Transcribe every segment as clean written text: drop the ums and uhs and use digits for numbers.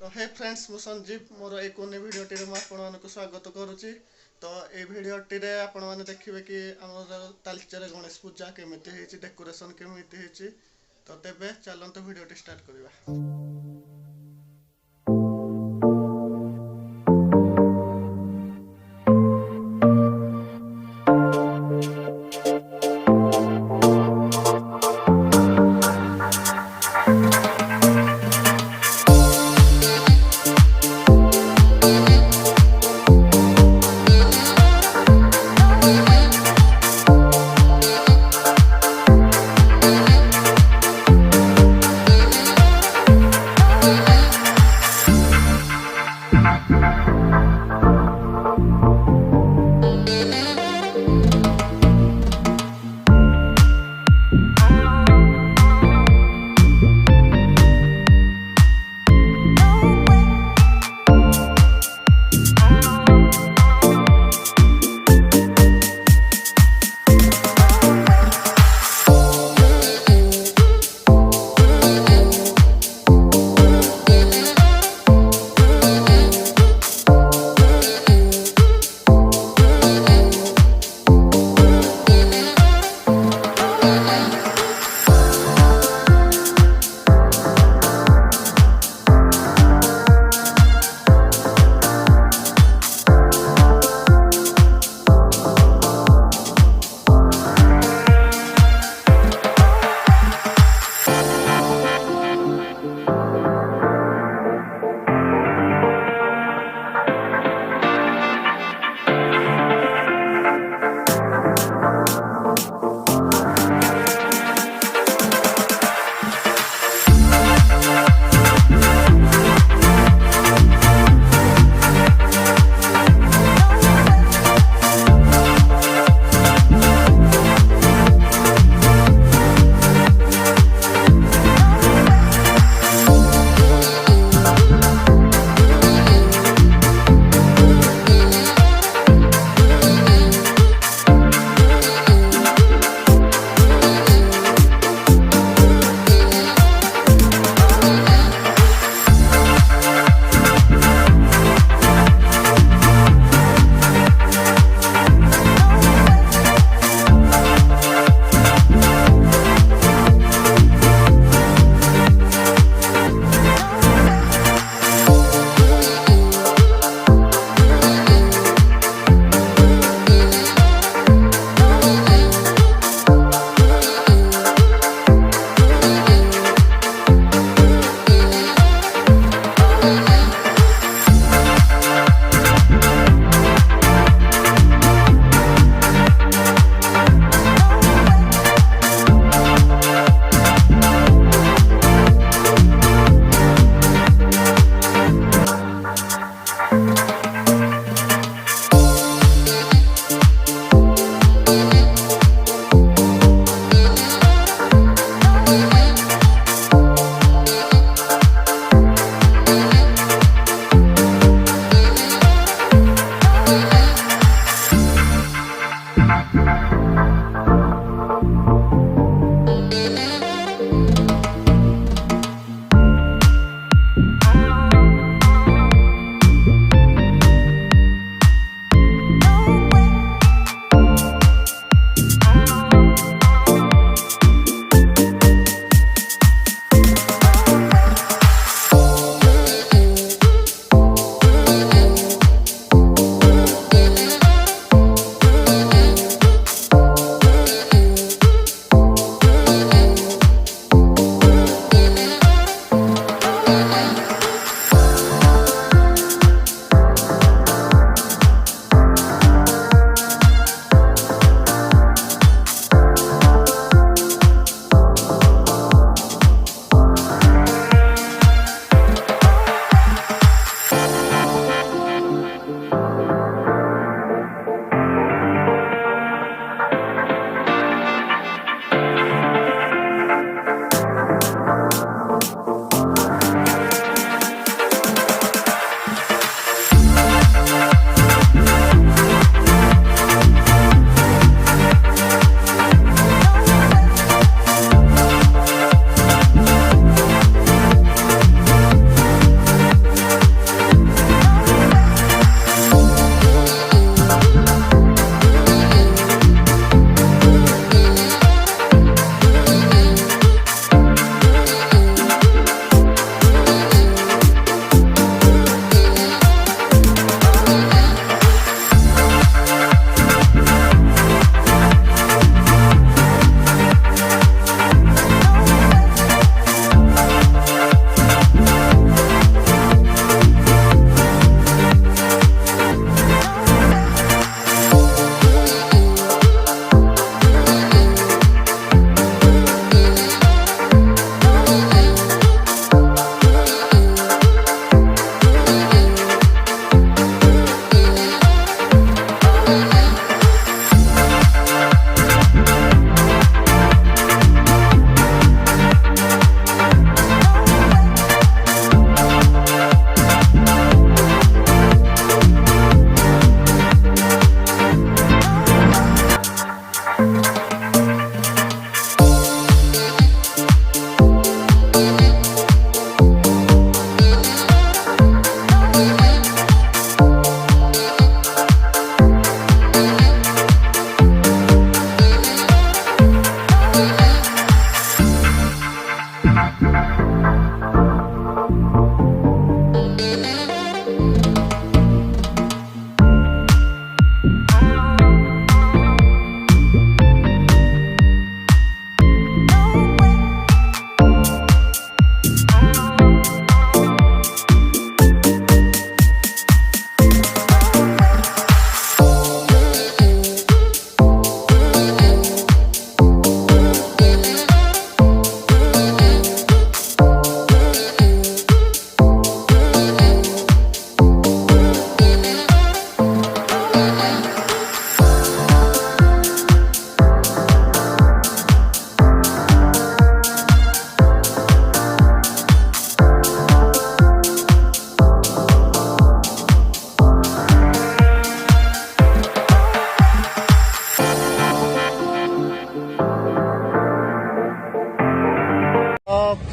तो हे फ्रेंड्स मु संजीव मोर एक कोने भिडियोटी में आपको स्वागत करुच्ची। तो ये भिडियोटी आपण मैंने देखिए कि आम तालचेर गणेश पूजा केमी डेकोरेशन केमी। तो तेबे चलते भिडियोटी स्टार्ट करवा।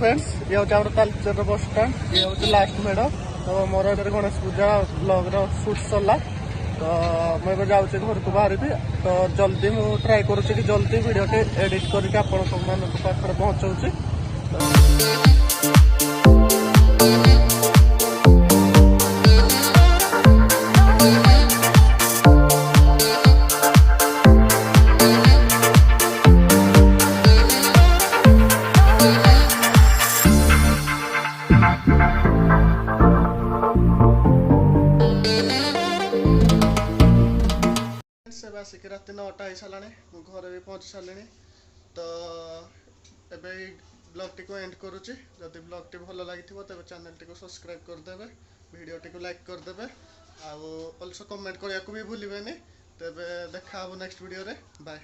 फ्रेंड्स ये हूँ आम तालचर बस स्टाण ये हूँ लास्ट मेढ़ तो मोर ए गणेश पूजा ब्लॉग सुट सरला तो मुझे जाऊँगी घर को बाहर तो जल्दी मु ट्राए करुँच कि जल्दी वीडियो एडिट करके आपण पाखे पहुँचाऊँगी। आसिक रात 9टा हो सारा घर भी पहुँची सारे तो एबे ब्लॉग टी को एंड करुच्ची जदि ब्लॉग टी भल लगी तेज चैनल टी को सब्सक्राइब करदे वीडियो टी को लाइक करदे आल्सो कमेंट करने को भी भूलें तेज देखा नेक्स्ट वीडियो रे बाय।